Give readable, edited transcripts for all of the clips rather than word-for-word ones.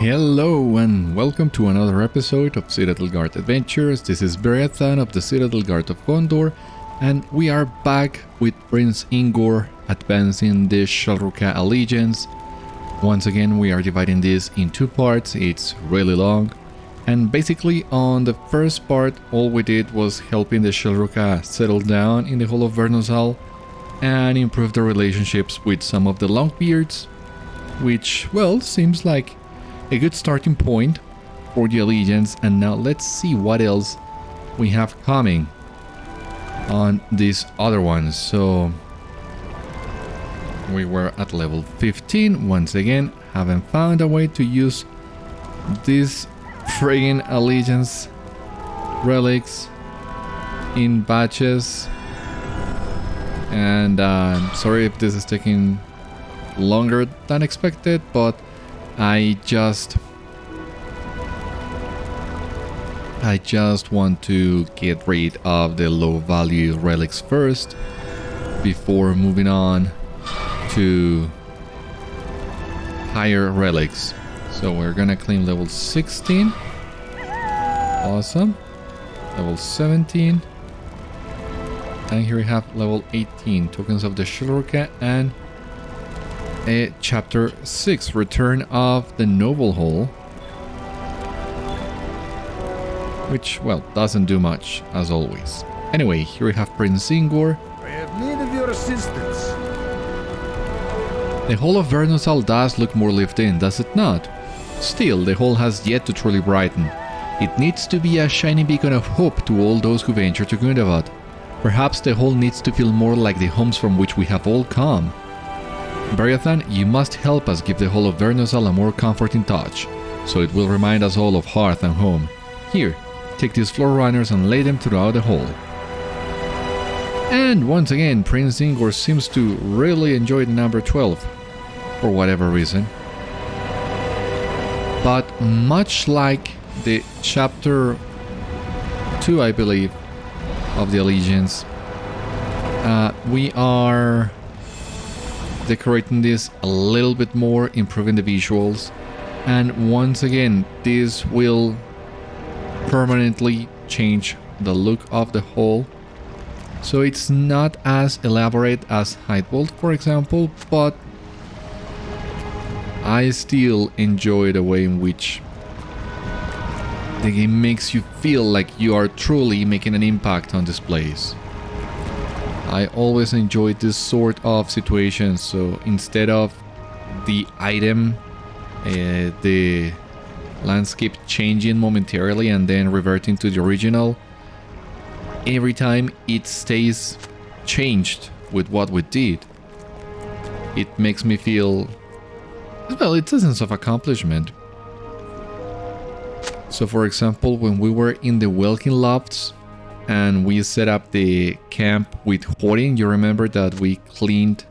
Hello and welcome to another episode of Citadel Guard Adventures. This is Beriathan of the Citadel Guard of Gondor, and we are back with Prince Ingór advancing the Zhélruka allegiance. Once again, we are dividing this in two parts. It's really long, and basically on the first part all we did was helping the Zhélruka settle down in the Hall of Vérnozal and improve the relationships with some of the Longbeards, which, well, seems like a good starting point for the allegiance. And now let's see what else we have coming on these other ones. So we were at level 15 once again. Haven't found a way to use these friggin' allegiance relics in batches, and sorry if this is taking longer than expected, but I just want to get rid of the low value relics first before moving on to higher relics. So we're gonna claim level 16. Awesome. Level 17. And here we have level 18, tokens of the Zhélruka, and Chapter 6, Return of the Noble Hall, which, well, doesn't do much, as always. Anyway, here we have Prince Ingór. I have need of your assistance. The Hall of Vérnozal does look more lived in, does it not? Still, the hall has yet to truly brighten. It needs to be a shining beacon of hope to all those who venture to Gundabad. Perhaps the hall needs to feel more like the homes from which we have all come. Beriathan, you must help us give the Hall of Vérnozal a more comforting touch, so it will remind us all of hearth and home. Here, take these floor runners and lay them throughout the hall. And once again, Prince Ingór seems to really enjoy the number 12, for whatever reason. But much like the chapter 2, I believe, of the Allegiance, we are decorating this a little bit more, improving the visuals, and once again this will permanently change the look of the hall. So it's not as elaborate as Hightbolt, for example, but I still enjoy the way in which the game makes you feel like you are truly making an impact on this place. I always enjoyed this sort of situation, so instead of the item, the landscape changing momentarily and then reverting to the original, every time it stays changed with what we did. It makes me feel, well, it's a sense of accomplishment. So for example, when we were in the Welkin Lofts, and we set up the camp with hoarding, you remember that we cleaned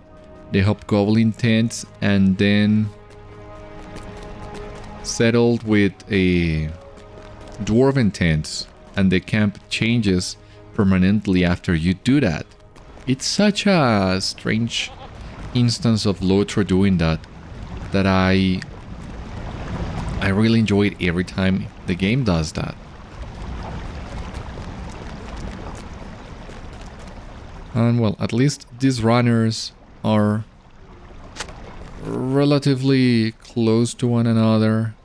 the hobgoblin tents and then settled with a dwarven tents, and the camp changes permanently after you do that. It's such a strange instance of LOTRO doing that I really enjoy it every time the game does that. And well, at least these runners are relatively close to one another,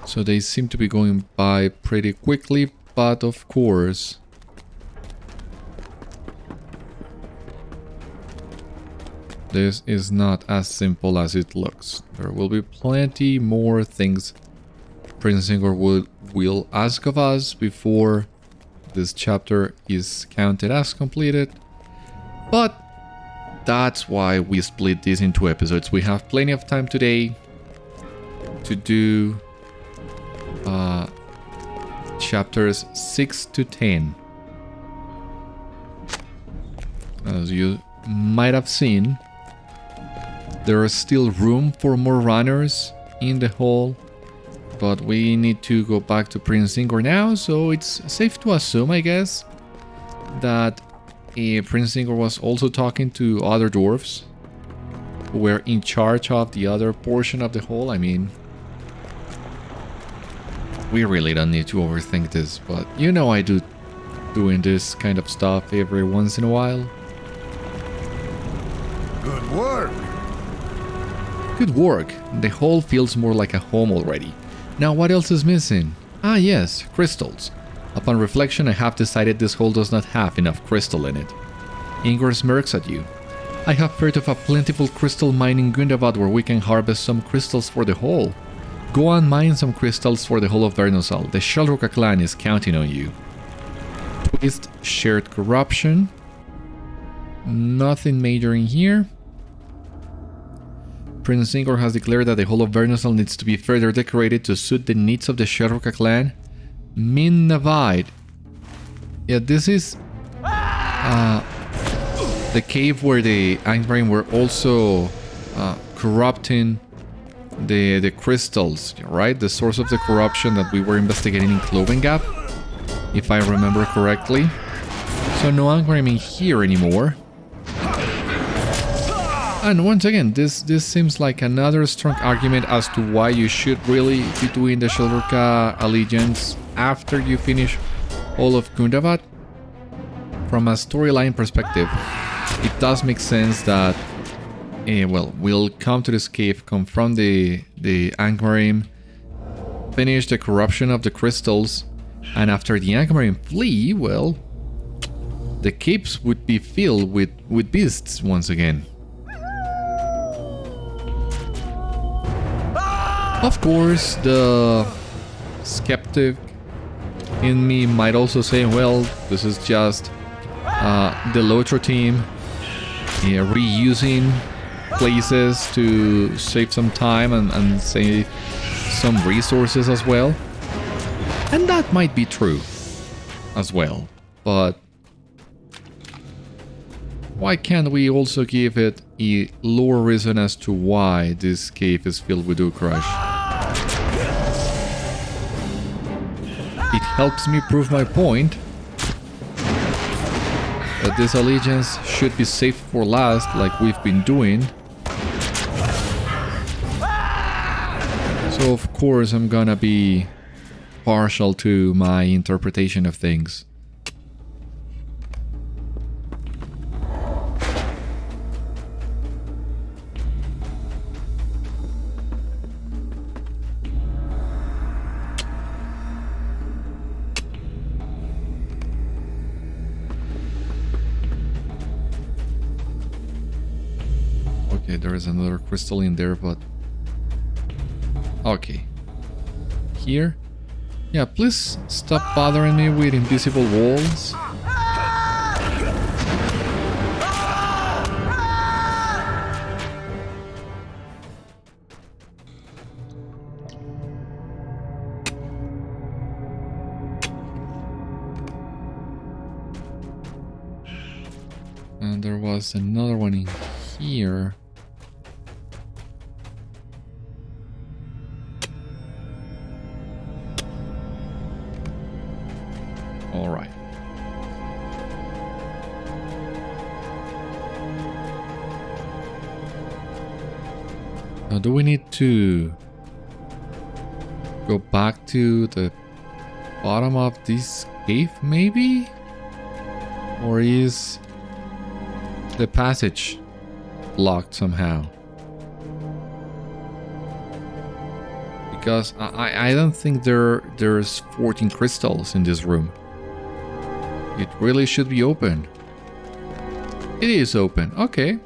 so they seem to be going by pretty quickly, but of course this is not as simple as it looks. There will be plenty more things Prince Ingór will ask of us before this chapter is counted as completed, but that's why we split this in two episodes. We have plenty of time today to do chapters 6 to 10. As you might have seen, there is still room for more runners in the hall, but we need to go back to Prince Ingór now, so it's safe to assume, I guess, that Prince Ingór was also talking to other dwarves who were in charge of the other portion of the hall. I mean, we really don't need to overthink this, but you know I do doing this kind of stuff every once in a while. Good work. Good work. The hall feels more like a home already. Now what else is missing? Ah yes, crystals. Upon reflection I have decided this hall does not have enough crystal in it. Ingór smirks at you. I have heard of a plentiful crystal mine in Gundabad where we can harvest some crystals for the hall. Go and mine some crystals for the Hall of Vérnozal. The Zhélruka Clan is counting on you. Twist shared corruption. Nothing major in here. Prince Ingór has declared that the Hall of Vérnozal needs to be further decorated to suit the needs of the Zhélruka Clan. Min Navad. Yeah, this is the cave where the Angmar were also corrupting the crystals, right? The source of the corruption that we were investigating in Cloven Gap, if I remember correctly. So no Angmar in here anymore. And once again, this seems like another strong argument as to why you should really be doing the Zhélruka allegiance after you finish all of Gundabad. From a storyline perspective, it does make sense that, well, we'll come to this cave, confront the Angmarim, finish the corruption of the crystals, and after the Angmarim flee, well, the caves would be filled with beasts once again. Of course, the skeptic in me might also say, well, this is just the LOTRO team reusing places to save some time and save some resources as well. And that might be true as well, but why can't we also give it a lore reason as to why this cave is filled with Ukrush? It helps me prove my point that this allegiance should be saved for last, like we've been doing. So of course I'm gonna be partial to my interpretation of things. Okay, there is another crystal in there, but... okay. Here? Yeah, please stop bothering me with invisible walls. And there was another one in here. All right. Now, do we need to go back to the bottom of this cave, maybe? Or is the passage blocked somehow? Because I don't think there's 14 crystals in this room. It really should be open. It is open. Okay.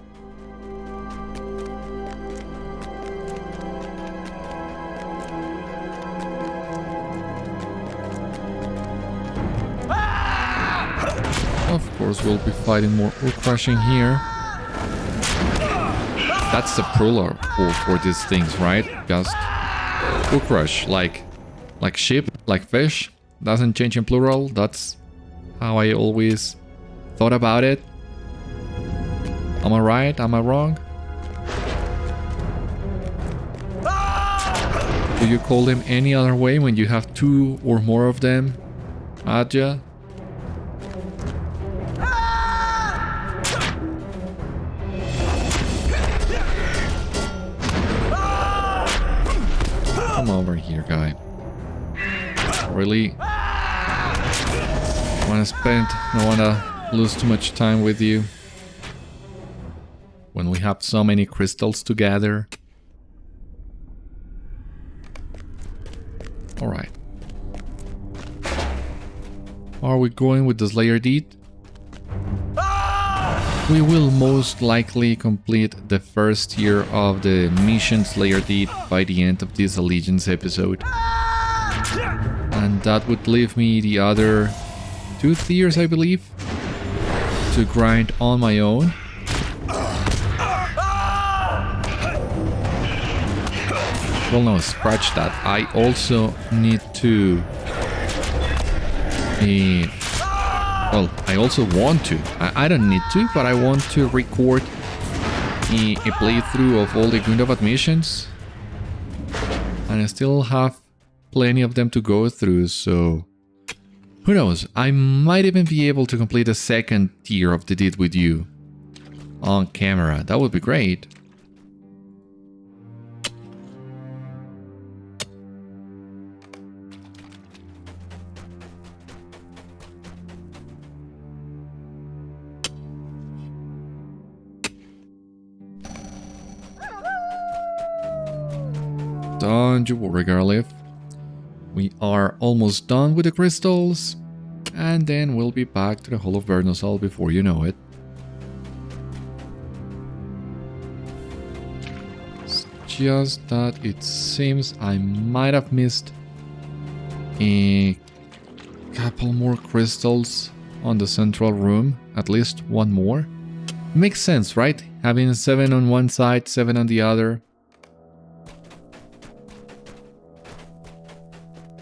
Of course, we'll be fighting more crushing here. That's the plural for these things, right? Just crush, like sheep, like fish. Doesn't change in plural. That's how I always thought about it. Am I right? Am I wrong? Do you call them any other way when you have two or more of them? Adja? Come over here, guy. Really? Don't wanna lose too much time with you. When we have so many crystals to gather. Alright. Are we going with the Slayer Deed? We will most likely complete the first tier of the Mission Slayer Deed by the end of this Allegiance episode. And that would leave me the other 2 tiers, I believe, to grind on my own. Well, no, scratch that. I also need to... well, I also want to. I don't need to, but I want to record a playthrough of all the Gundabad missions. And I still have plenty of them to go through, so... Who knows, I might even be able to complete a second tier of the deed with you on camera. That would be great. Don't you worry, Garliff. We are almost done with the crystals, and then we'll be back to the Hall of Vérnozal before you know it. It's just that it seems I might have missed a couple more crystals on the central room, at least one more. Makes sense, right? Having 7 on one side, 7 on the other.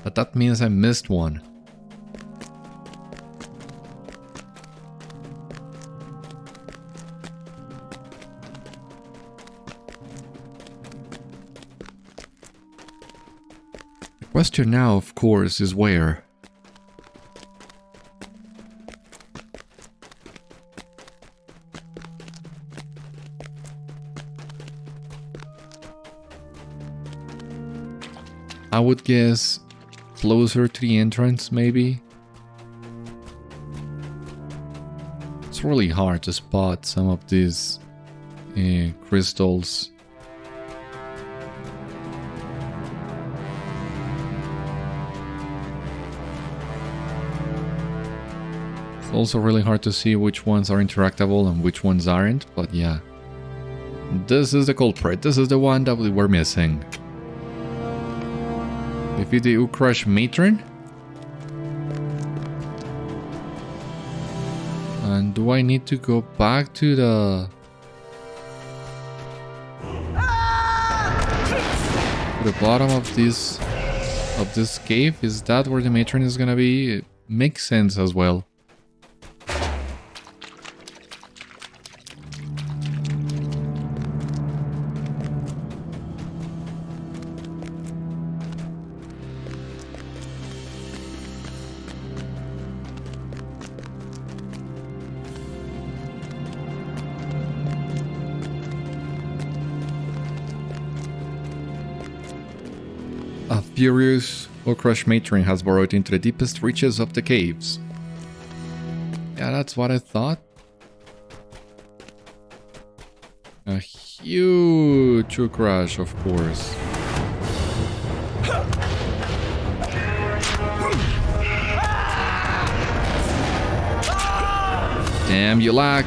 But that means I missed one. The question now, of course, is where? I would guess closer to the entrance, maybe? It's really hard to spot some of these crystals. It's also really hard to see which ones are interactable and which ones aren't, but yeah. This is the culprit, this is the one that we were missing. Defeat the Ukrash Matron. And do I need to go back to the... bottom of this cave? Is that where the Matron is gonna be? It makes sense as well. A furious Ukrash matron has burrowed into the deepest reaches of the caves. Yeah, that's what I thought. A huge Ukrash, of course. Damn, you lag.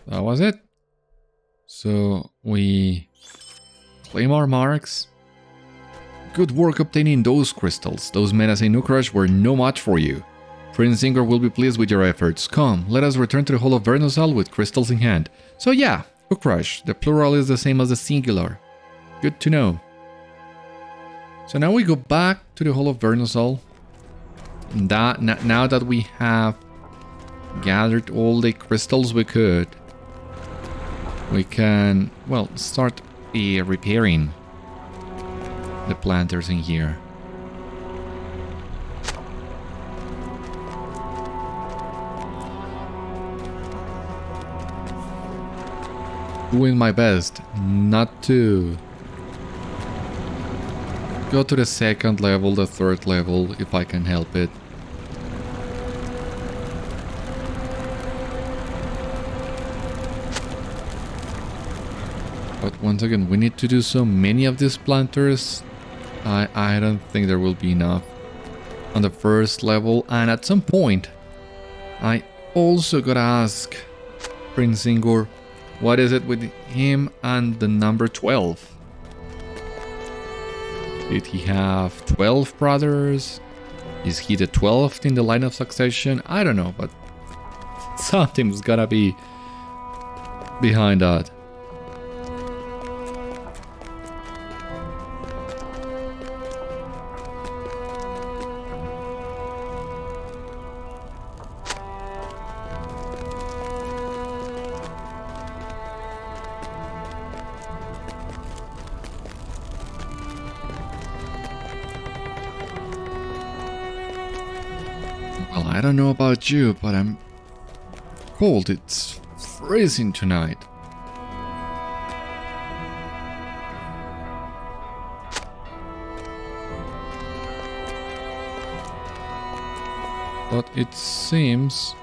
That was it. So we claim our marks. Good work obtaining those crystals. Those menacing Ukrash were no match for you. Prince Ingór will be pleased with your efforts. Come, let us return to the Hall of Vérnozal with crystals in hand. So yeah, Ukrash. The plural is the same as the singular. Good to know. So now we go back to the Hall of Vérnozal. Now that we have gathered all the crystals we could, we can, well, start repairing the planters in here. doing my best not to go to the second level, the third level, if I can help it. But once again, we need to do so many of these planters. I don't think there will be enough on the first level. And at some point, I also gotta ask Prince Ingór, what is it with him and the number 12? Did he have 12 brothers? Is he the 12th in the line of succession? I don't know, but something's gotta be behind that. Well, I don't know about you, but I'm cold. It's freezing tonight. But it seems...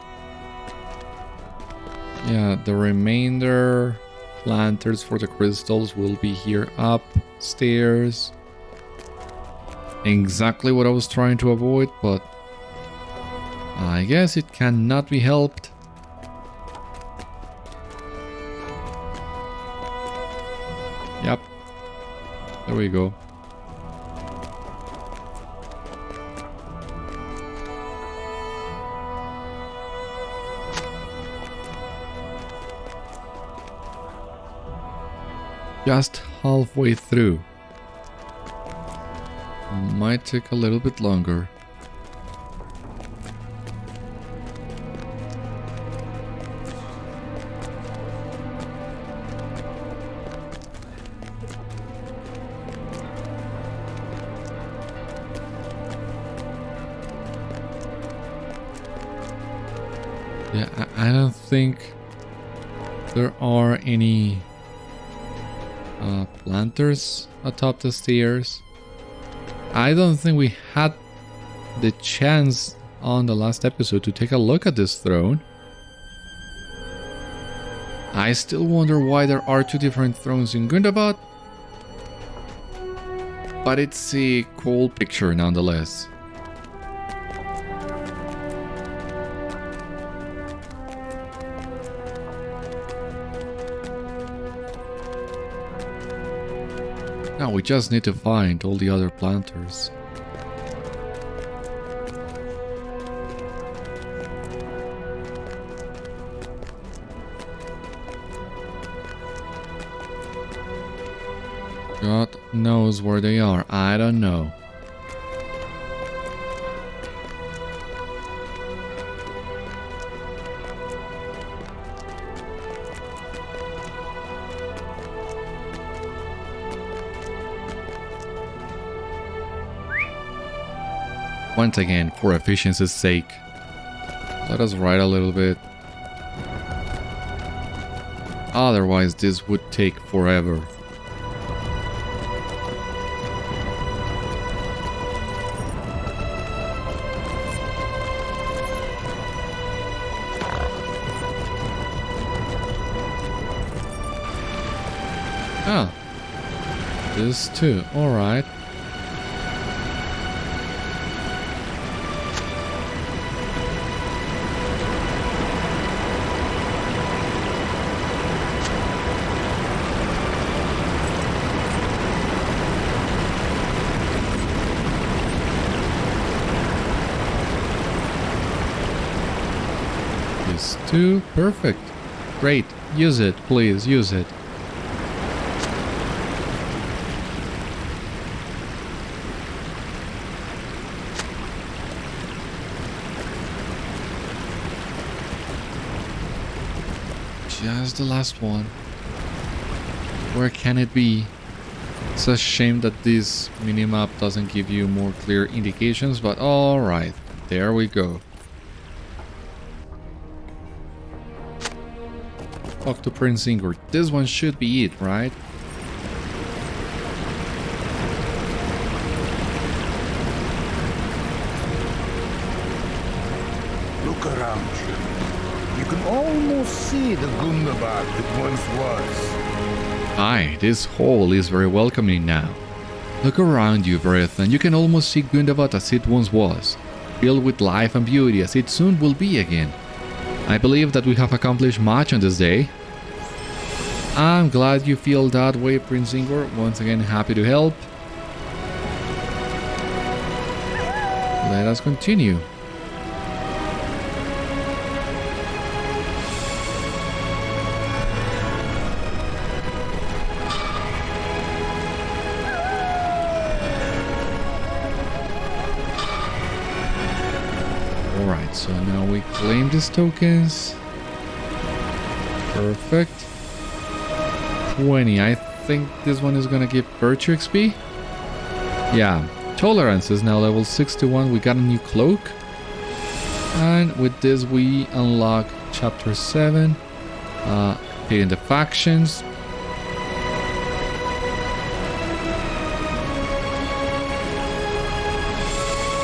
yeah, the remainder planters for the crystals will be here upstairs. Exactly what I was trying to avoid, but I guess it cannot be helped. Yep. There we go. Just halfway through. Might take a little bit longer. Yeah, I don't think there are any planters atop the stairs. I don't think we had the chance on the last episode to take a look at this throne. I still wonder why there are two different thrones in Gundabad, but it's a cool picture nonetheless. Now we just need to find all the other planters. God knows where they are. I don't know. Once again, for efficiency's sake, let us write a little bit. Otherwise, this would take forever. Ah, this too, alright. This too, perfect. Great, use it, please, use it. Just the last one. Where can it be? It's a shame that this minimap doesn't give you more clear indications, but alright, there we go. talk to Prince Ingór. This one should be it, right? Look around you. You can almost see the Gundabad that once was. Aye, this hall is very welcoming now. Look around you, Beriathan. You can almost see Gundabad as it once was, filled with life and beauty as it soon will be again. I believe that we have accomplished much on this day. I'm glad you feel that way, Prince Ingór. Once again, happy to help. Let us continue. Alright, so now we claim these tokens. Perfect. 20. I think this one is gonna give virtue XP. Yeah. Tolerance is now level 61. We got a new cloak. And with this we unlock chapter 7. Hitting the factions.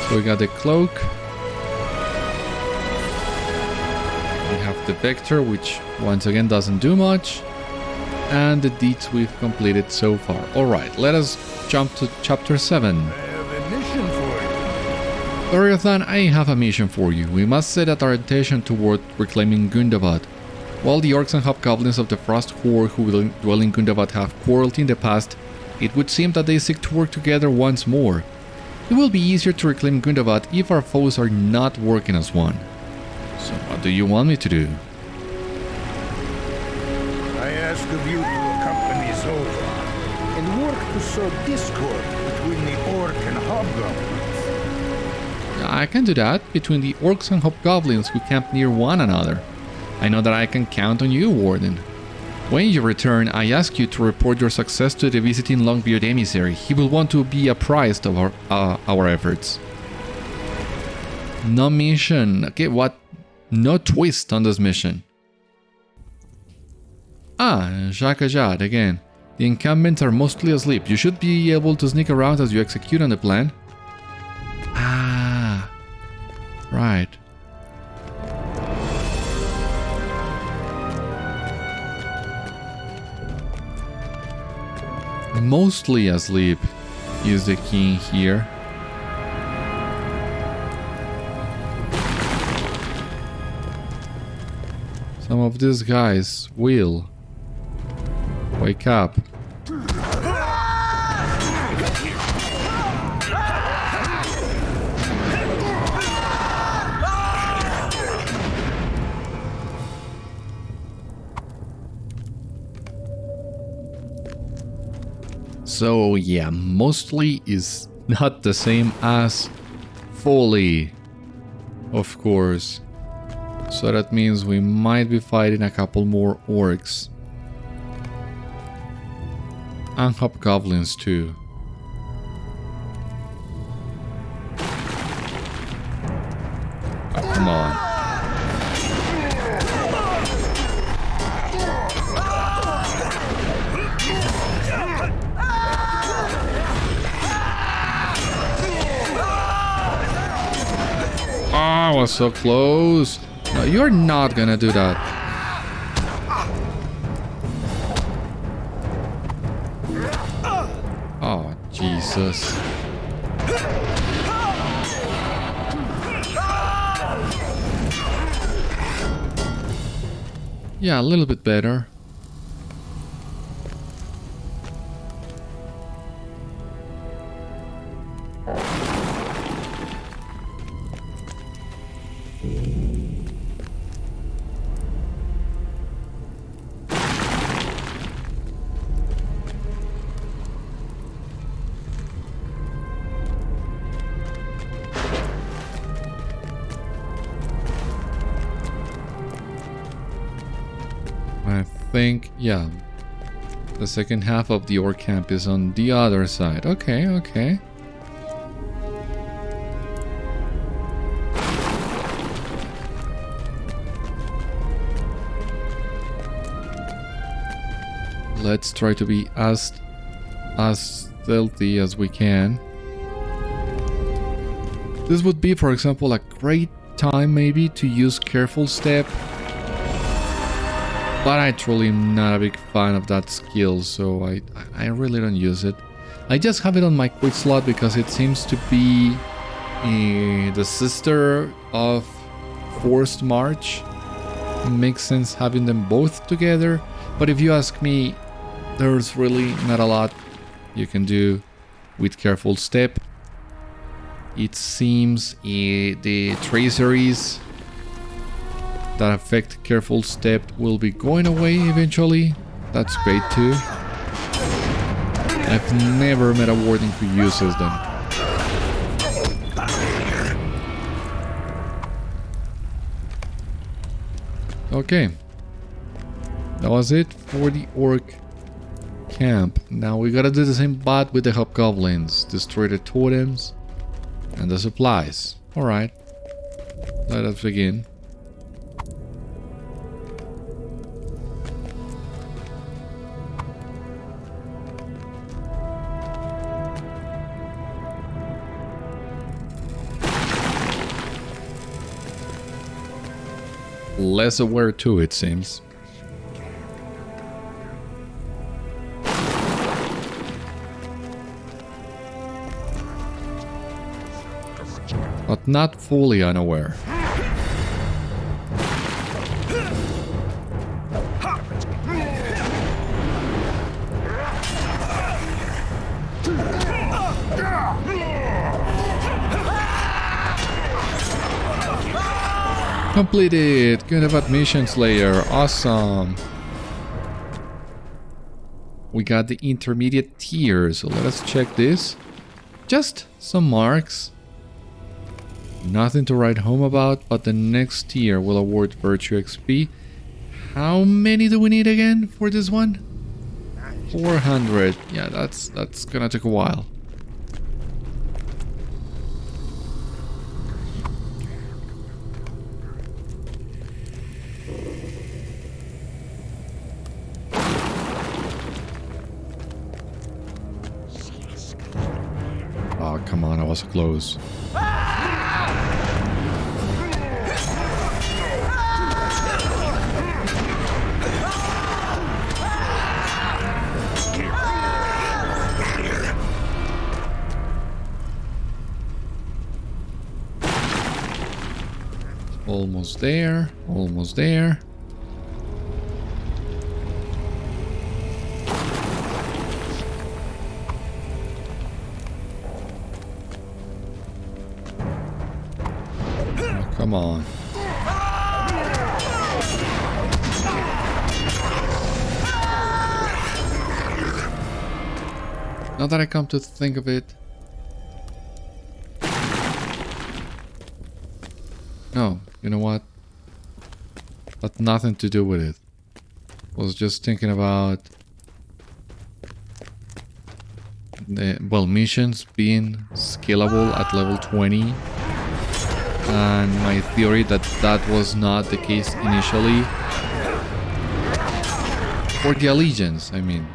So we got the cloak. We have the vector, which once again doesn't do much. And the deeds we've completed so far. Alright, let us jump to chapter 7. Beriathan, I have a mission for you. We must set our attention toward reclaiming Gundabad. While the orcs and hobgoblins of the Frost Horde who dwell in Gundabad have quarreled in the past, it would seem that they seek to work together once more. It will be easier to reclaim Gundabad if our foes are not working as one. So what do you want me to do? I ask of you to accompany Zhélruka and work to sow discord between the orc and hobgoblins. I can do that, between the orcs and hobgoblins who camp near one another. I know that I can count on you, Warden. When you return, I ask you to report your success to the visiting Longbeard emissary. He will want to be apprised of our efforts. No mission. Okay, what? No twist on this mission. Shakajad again. The encampments are mostly asleep. You should be able to sneak around as you execute on the plan. Right. Mostly asleep is the king here. Some of these guys will wake up. So yeah, mostly is not the same as fully, of course. So that means we might be fighting a couple more orcs. And hobgoblins too. Oh, come on. I was so close. No, you're not gonna do that. Oh, Jesus. Yeah, a little bit better. Yeah, the second half of the orc camp is on the other side. Okay, okay. Let's try to be as stealthy as we can. This would be, for example, a great time maybe to use careful step. But I truly am not a big fan of that skill, so I really don't use it. I just have it on my quick slot because it seems to be the sister of Forced March. It makes sense having them both together. But if you ask me, there's really not a lot you can do with careful step. It seems the traceries that affect careful step will be going away eventually. That's great too. I've never met a warden who uses them. Okay. That was it for the orc camp. Now we gotta do the same but with the hobgoblins. Destroy the totems and the supplies. Alright. Let us begin. Less aware too, it seems. But not fully unaware. Completed! Gundabad Mission Slayer, awesome! We got the intermediate tier, so let us check this. Just some marks. Nothing to write home about, but the next tier will award Virtue XP. How many do we need again for this one? 400. Yeah, that's gonna take a while. Oh, come on, I was close. Almost there, almost there. Oh, come on. Now that I come to think of it. No, you know what? But nothing to do with it. Was just thinking about the missions being scalable at level 20, and my theory that that was not the case initially for the allegiance. I mean,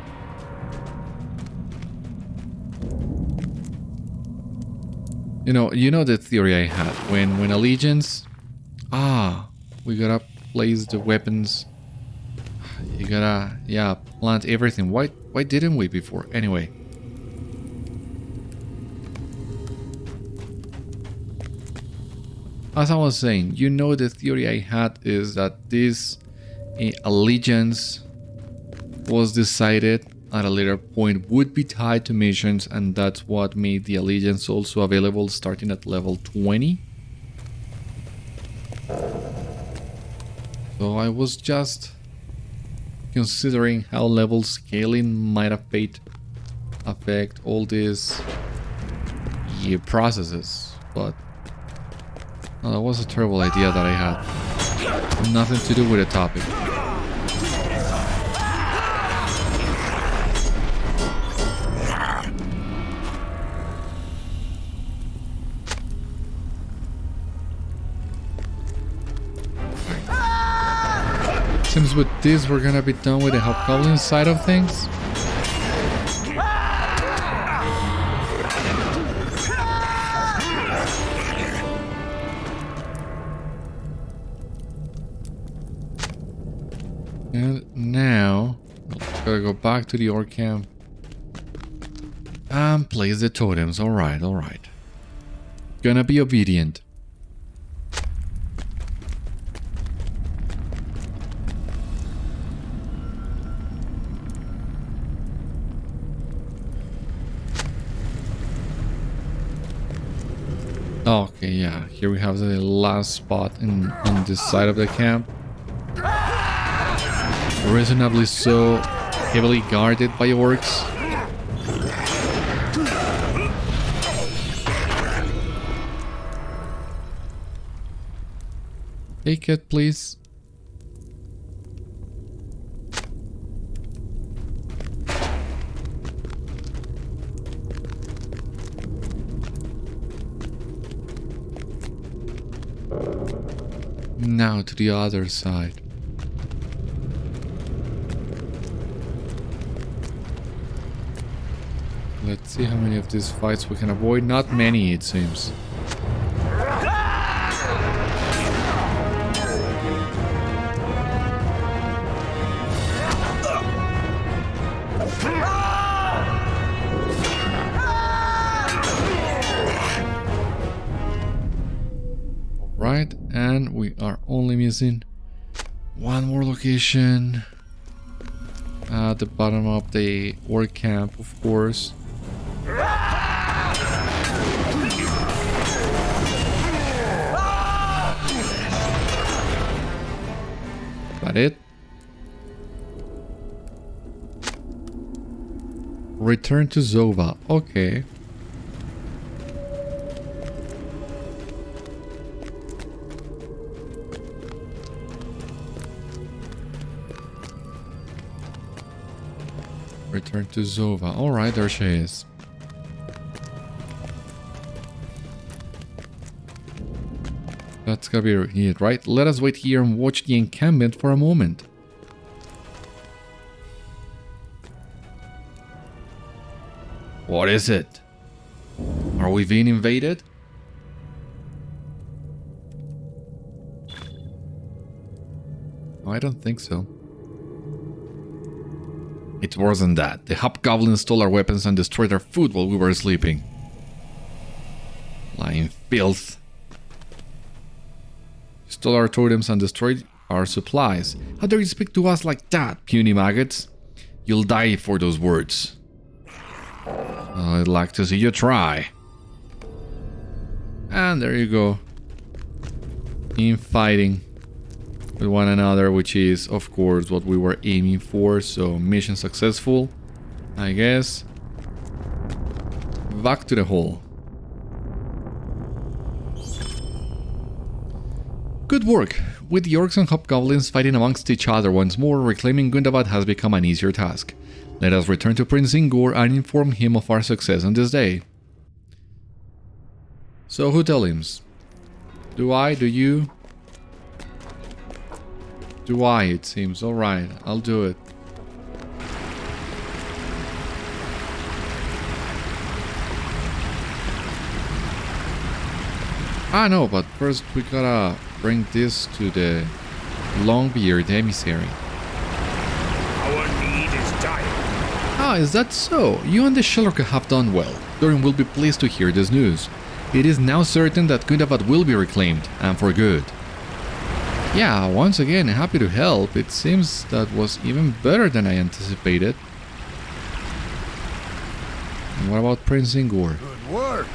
you know the theory I had when allegiance. We gotta place the weapons. You gotta, yeah, plant everything. Why didn't we before? Anyway. As I was saying, the theory I had is that this allegiance was decided at a later point would be tied to missions, and that's what made the allegiance also available starting at level 20. So I was just considering how level scaling might affect all these processes, but no, that was a terrible idea that I had. Nothing to do with the topic. Seems with this we're gonna be done with the hobgoblin side of things. And now, gotta go back to the orc camp and place the totems. Alright, alright. Gonna be obedient. Okay, yeah, here we have the last spot on this side of the camp. Reasonably so heavily guarded by orcs. Take it, please. Now to the other side. Let's see how many of these fights we can avoid. Not many, it seems. Right, and we are only missing one more location at the bottom of the orc camp, of course. That it? Return to Zova. Okay. Return to Zova. Alright, there she is. That's gotta be it, right? Let us wait here and watch the encampment for a moment. What is it? Are we being invaded? I don't think so. It wasn't that. The hobgoblins stole our weapons and destroyed our food while we were sleeping. Lying filth. Stole our totems and destroyed our supplies. How dare you speak to us like that, puny maggots? You'll die for those words. I'd like to see you try. And there you go. Infighting with one another, which is, of course, what we were aiming for. So, mission successful, I guess. Back to the hall. Good work! With the orcs and hobgoblins fighting amongst each other once more, reclaiming Gundabad has become an easier task. Let us return to Prince Ingór and inform him of our success on this day. So who tell him? Do I? Do you? Do I, it seems. Alright, I'll do it. Ah no, but first we gotta bring this to the Longbeard emissary. Our need is dire. Ah, is that so? You and the Zhélruka have done well. Thorin will be pleased to hear this news. It is now certain that Gundabad will be reclaimed, and for good. Yeah, once again, happy to help. It seems that was even better than I anticipated. And what about Prince Ingór? Good work.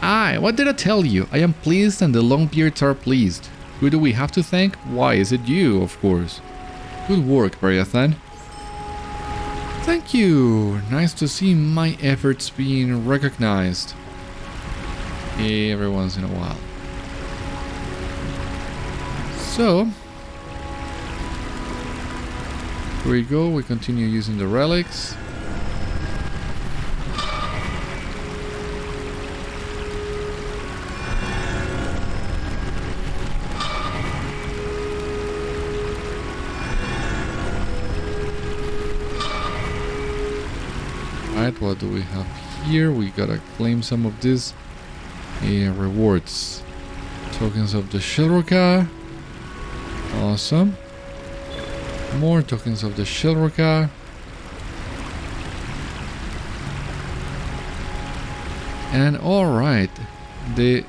Aye, what did I tell you? I am pleased and the Longbeards are pleased. Who do we have to thank? Why, is it you, of course. Good work, Beriathan. Thank you. Nice to see my efforts being recognized. Every once in a while. So, here we go. We continue using the relics. Alright, what do we have here? We gotta claim some of these rewards. Tokens of the Zhélruka. Awesome. More tokens of the Zhélruka. And alright, the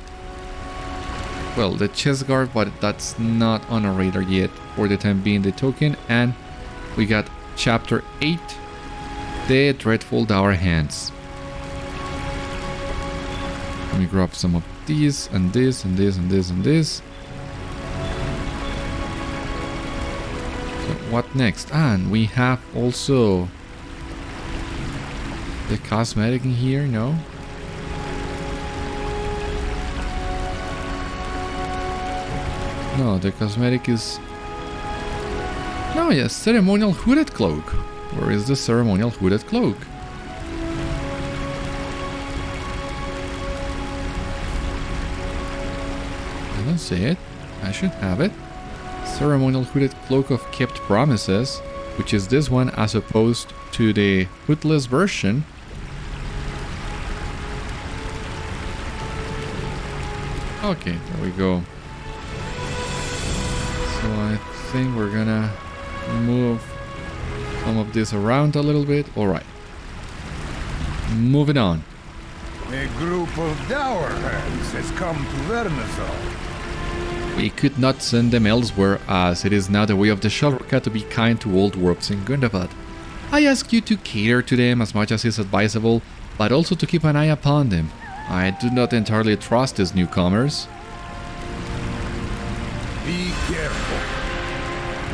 chest guard, but that's not on a radar yet for the time being, the token. And we got chapter 8, the dreadful dour hands. Let me grab some of these and this and this and this and this. So what next? And we have also the cosmetic in here, no? No, the cosmetic is... No, yes, ceremonial hooded cloak. Where is the ceremonial hooded cloak? I don't see it. I should have it. Ceremonial hooded cloak of kept promises, which is this one as opposed to the hoodless version. Okay, there we go. So I think we're gonna move some of this around a little bit. Alright. Moving on. A group of dour hands has come to Vérnozal. We could not send them elsewhere, as it is now the way of the Zhélruka to be kind to old dwarves in Gundabad. I ask you to cater to them as much as is advisable, but also to keep an eye upon them. I do not entirely trust these newcomers. Be careful.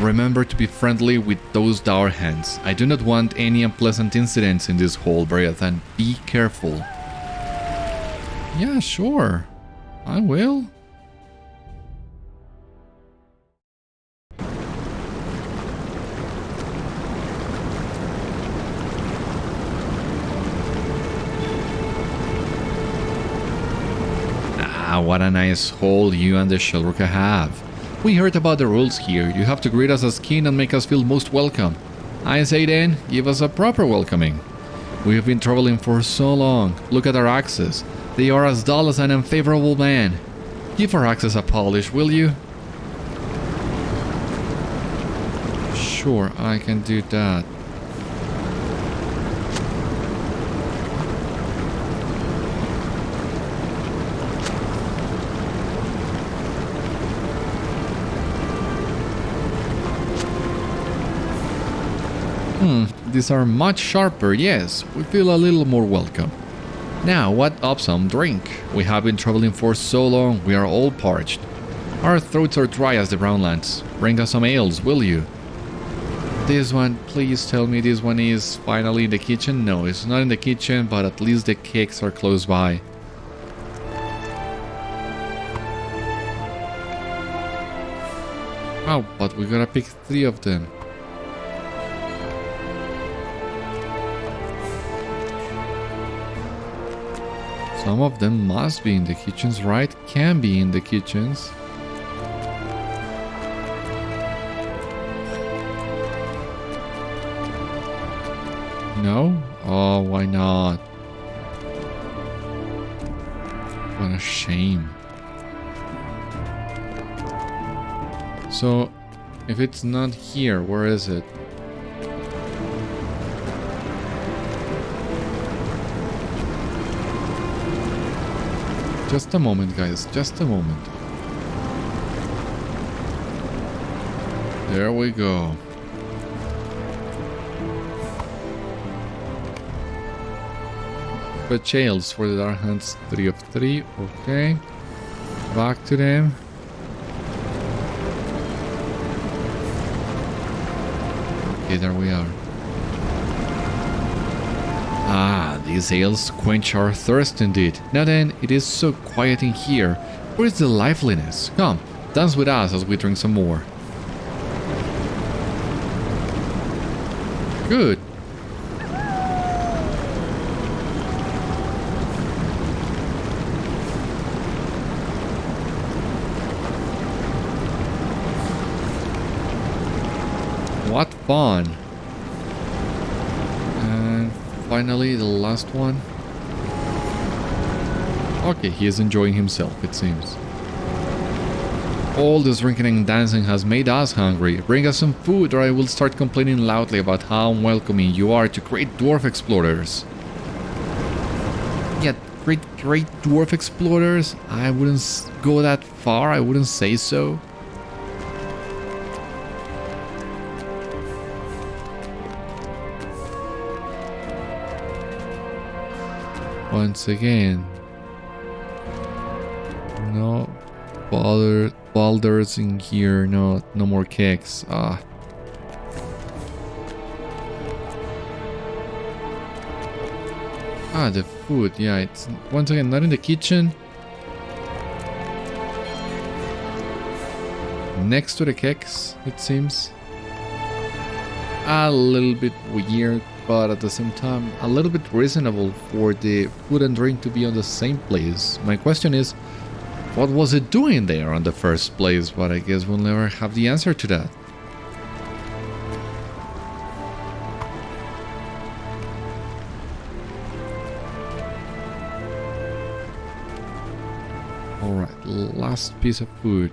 Remember to be friendly with those dour hands. I do not want any unpleasant incidents in this hall, Beriathan. Be careful. Yeah, sure. I will. Ah, what a nice hall you and the Zhélruka have. We heard about the rules here. You have to greet us as kin and make us feel most welcome. I say then, give us a proper welcoming. We have been traveling for so long. Look at our axes. They are as dull as an unfavorable man. Give our axes a polish, will you? Sure, I can do that. These are much sharper, yes. We feel a little more welcome. Now, what up some drink? We have been traveling for so long, we are all parched. Our throats are dry as the brownlands. Bring us some ales, will you? This one, please tell me this one is finally in the kitchen? No, it's not in the kitchen, but at least the cakes are close by. Oh, but we gotta pick 3 of them. Some of them must be in the kitchens, right? Can be in the kitchens. No? Oh, why not? What a shame. So, if it's not here, where is it? Just a moment, guys. Just a moment. There we go. But jails for the Dark Hands, 3 of 3. Okay. Back to them. Okay, there we are. Ah, these ales quench our thirst indeed. Now then, it is so quiet in here. Where is the liveliness? Come, dance with us as we drink some more. Good. What fun. And finally, the last one. Okay, he is enjoying himself, it seems. All this drinking and dancing has made us hungry. Bring us some food or I will start complaining loudly about how unwelcoming you are to great dwarf explorers. Yeah, great dwarf explorers? I wouldn't go that far, I wouldn't say so. Once again. No boulders in here, no more kegs. The food, yeah, it's once again not in the kitchen. Next to the kegs, it seems. A little bit weird, but at the same time a little bit reasonable for the food and drink to be on the same place. My question is, what was it doing there in the first place? But I guess we'll never have the answer to that. Alright, last piece of food.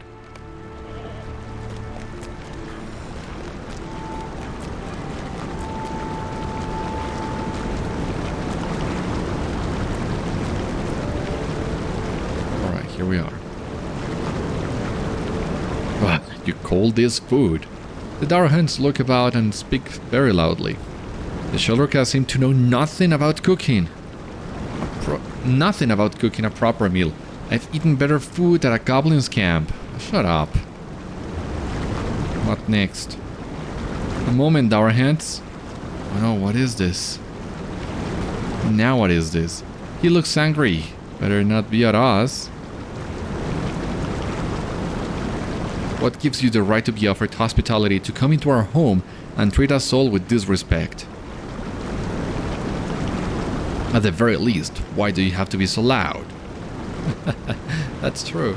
Alright, here we are. You call this food? The Darhans look about and speak very loudly. The Zhélruka seem to know nothing about cooking. Nothing about cooking a proper meal. I've eaten better food at a goblin's camp. Shut up. What next? A moment, Darhans. Oh no, what is this? Now what is this? He looks angry. Better not be at us. What gives you the right to be offered hospitality to come into our home and treat us all with disrespect? At the very least, why do you have to be so loud? That's true.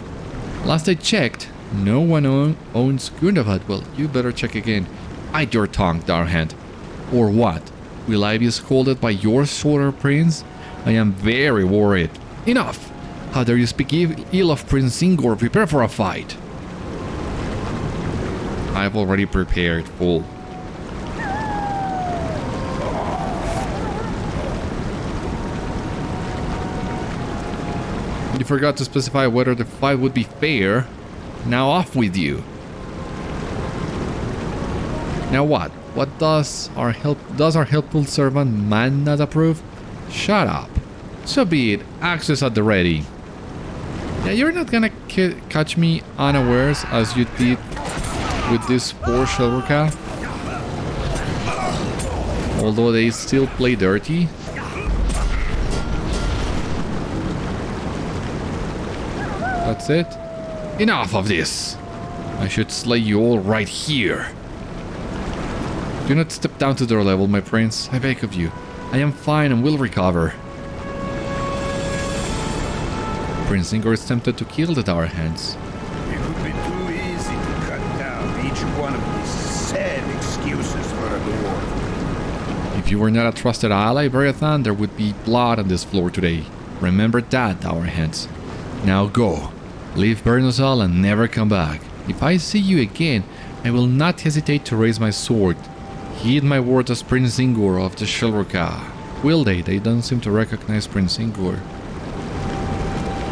Last I checked, no one owns Gundabad. Well, you better check again. Bite your tongue, Darhand. Or what? Will I be scolded by your shorter prince? I am very worried. Enough! How dare you speak ill of Prince Ingór? Prepare for a fight. I've already prepared, fool. You forgot to specify whether the fight would be fair. Now off with you. Now what? What does our helpful servant man not approve? Shut up. So be it. Access at the ready. Yeah, you're not gonna catch me unawares as you did with this poor Zhélruka. Although they still play dirty. That's it. Enough of this. I should slay you all right here. Do not step down to their level, my prince. I beg of you. I am fine and will recover. Prince Ingór is tempted to kill the Darhans. It would be too easy to cut down each one of these sad excuses for a dwarf. If you were not a trusted ally, Beriathan, there would be blood on this floor today. Remember that, Darhans. Now go. Leave Vérnozal and never come back. If I see you again, I will not hesitate to raise my sword. Heed my word as Prince Ingór of the Zhélruka. Will they? They don't seem to recognize Prince Ingór.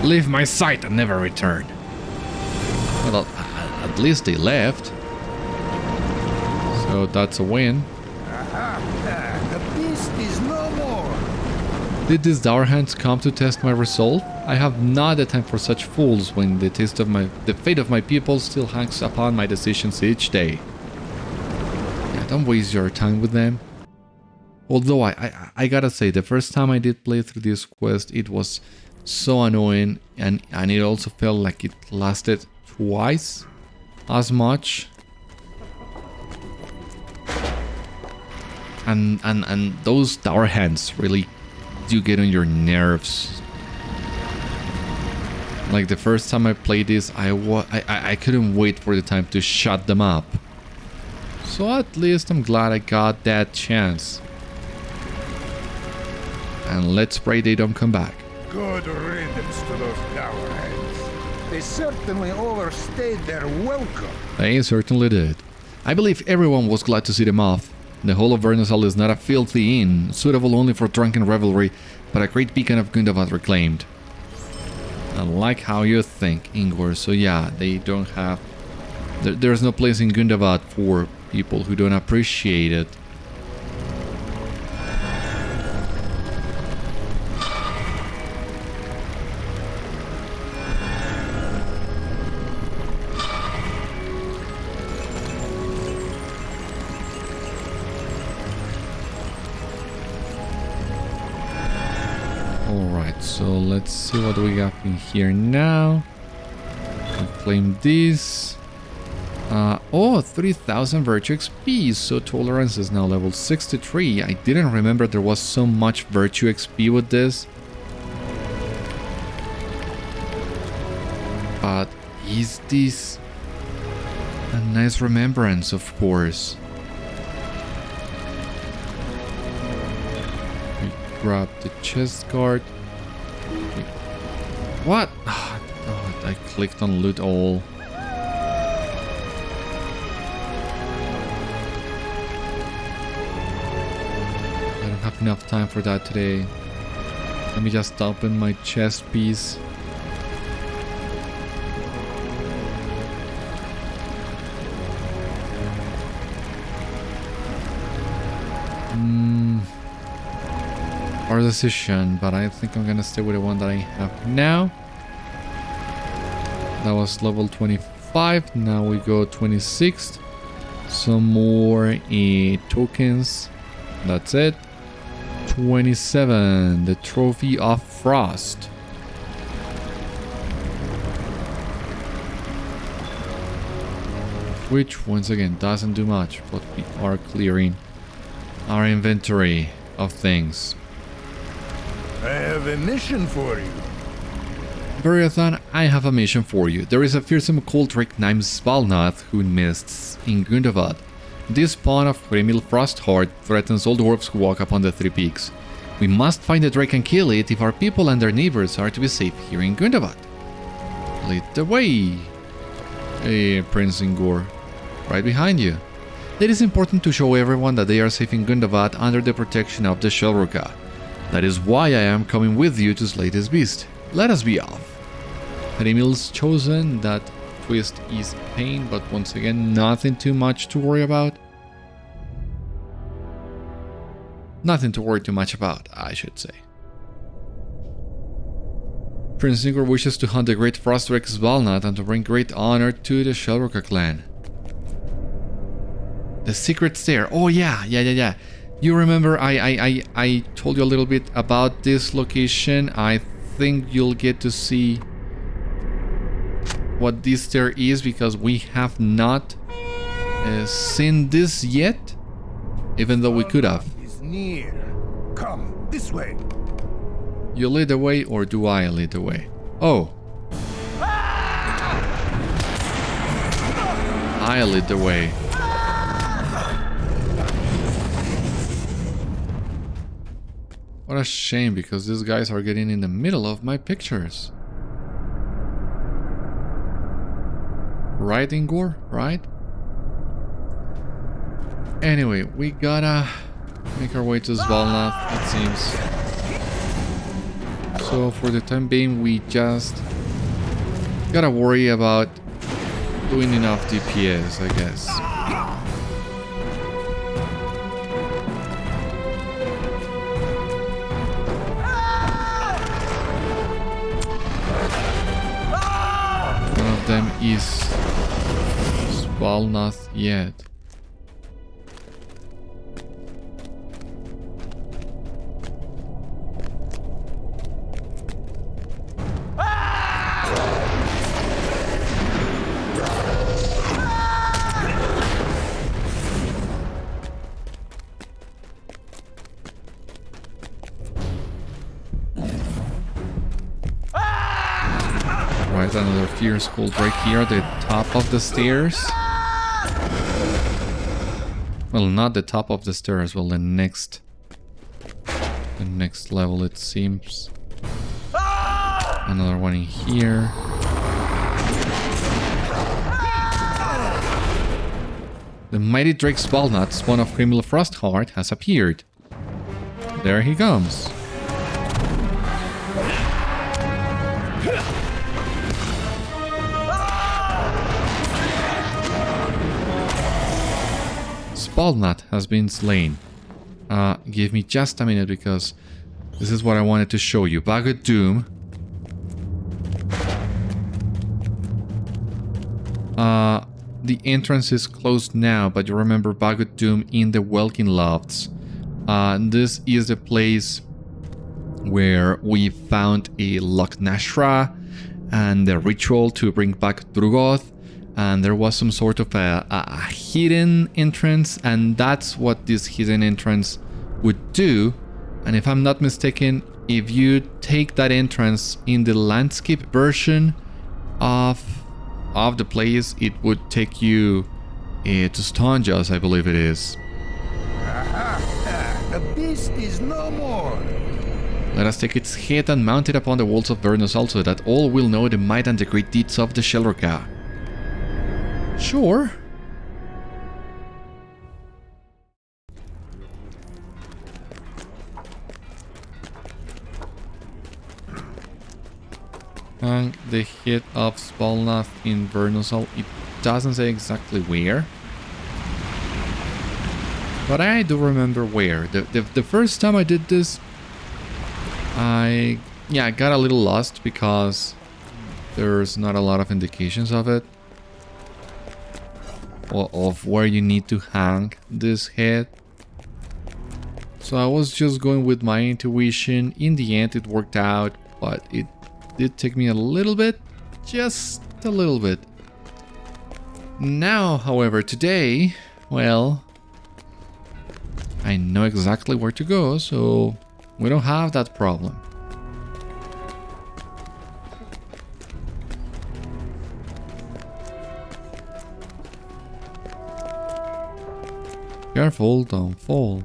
Leave my sight and never return. Well, at least they left. So that's a win. The beast is no more. Did these Darhans come to test my resolve? I have not the time for such fools when the fate of my people still hangs upon my decisions each day. Yeah, don't waste your time with them. Although I gotta say, the first time I did play through this quest, it was so annoying, and it also felt like it lasted twice as much. And those Darhans really do get on your nerves. Like the first time I played this, I couldn't wait for the time to shut them up. So at least I'm glad I got that chance. And let's pray they don't come back. Good riddance to those dourheads. They certainly overstayed their welcome. They certainly did. I believe everyone was glad to see them off. The Hall of Vérnozal is not a filthy inn, suitable only for drunken revelry, but a great beacon of Gundabad reclaimed. I like how you think, Ingór. So yeah, they don't have... There's no place in Gundabad for people who don't appreciate it. So let's see what we got in here now. We claim this. 3000 virtue XP. So tolerance is now level 63. I didn't remember there was so much virtue XP with this. But is this a nice remembrance, of course. We grab the chest guard. What? Oh, God, I clicked on loot all. I don't have enough time for that today. Let me just open my chest piece. Our decision, but I think I'm gonna stay with the one that I have now. That was level 25. Now we go 26th. Some more tokens. That's it. 27. The Trophy of Frost. Which once again doesn't do much, but we are clearing our inventory of things. I have a mission for you. Beriathan, I have a mission for you. There is a fearsome cultic named Svalnath who nests in Gundabad. This spawn of criminal Frostheart threatens all dwarves who walk upon the Three Peaks. We must find the drake and kill it if our people and their neighbors are to be safe here in Gundabad. Lead the way. Hey, Prince Ingór. Right behind you. It is important to show everyone that they are safe in Gundabad under the protection of the Zhélruka. That is why I am coming with you to slay this beast. Let us be off. Animals chosen. That twist is pain, but once again, nothing too much to worry about. Nothing to worry too much about, I should say. Prince Ingór wishes to hunt the great frost drake Svalnath and to bring great honor to the Zhélruka Clan. The secret stair. Oh yeah. You remember I told you a little bit about this location. I think you'll get to see what this stair is because we have not seen this yet, even though we could have. Is near. Come this way. You lead the way, or do I lead the way? Oh. I lead the way. What a shame, because these guys are getting in the middle of my pictures. Right, Ingór? Right? Anyway, we gotta make our way to Svalnath, it seems. So for the time being, we just gotta worry about doing enough DPS, I guess. Them is Svalnath yet. Another fierce hold right here at the top of the stairs. Well, not the top of the stairs, well, the next The next level, it seems. Another one in here. The mighty Drake Svalnath, spawn of Criminal Frostheart, has appeared. There he comes. Svalnath has been slain. Give me just a minute because this is what I wanted to show you. Bag of Doom. The entrance is closed now, but you remember Bag of Doom in the Welkin Lofts. This is the place where we found a Loch Nashra and the ritual to bring back Drugoth. And there was some sort of a hidden entrance, and that's what this hidden entrance would do. And if I'm not mistaken, if you take that entrance in the landscape version of the place, it would take you to Stonjas, I believe it is. Aha! The beast is no more! Let us take its head and mount it upon the walls of Vérnozal so that all will know the might and the great deeds of the Zhélruka. Sure. Hang the head of Svalnath in Vérnozal. It doesn't say exactly where, but I do remember where. The first time I did this, I got a little lost because there's not a lot of indications of it, or of where you need to hang this head. So I was just going with my intuition. In the end it worked out, but it did take me a little bit, just a little bit. Now, however, today, well, I know exactly where to go, so we don't have that problem. Careful, don't fall.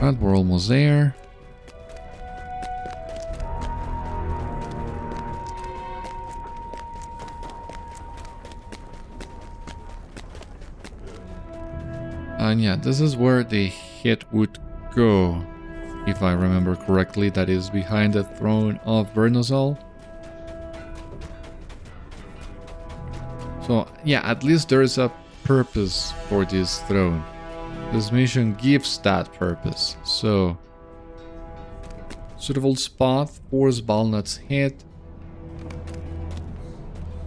But we're almost there. And yeah, this is where the head would go, if I remember correctly. That is behind the throne of Vérnozal. So yeah, at least there is a purpose for this throne. This mission gives that purpose. So, suitable spot for Svalnath's head.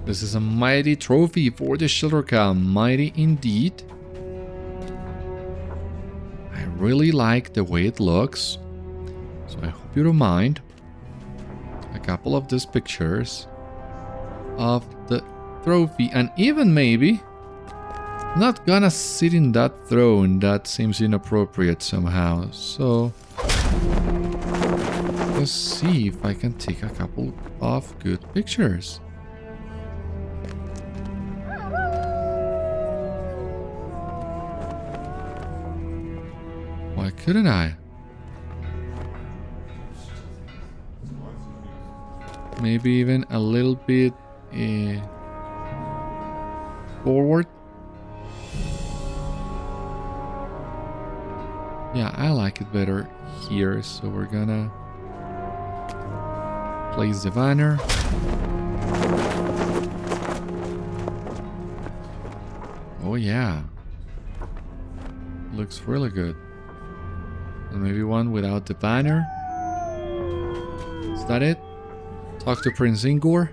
This is a mighty trophy for the Zhélruka, mighty indeed. I really like the way it looks, so I hope you don't mind. A couple of these pictures of the trophy, and even maybe not gonna sit in that throne. That seems inappropriate somehow. So let's see if I can take a couple of good pictures. Why couldn't I? Maybe even a little bit forward. Yeah, I like it better here, so we're gonna place the banner. Oh yeah, looks really good. And maybe one without the banner. Is that it? Talk to Prince Ingór.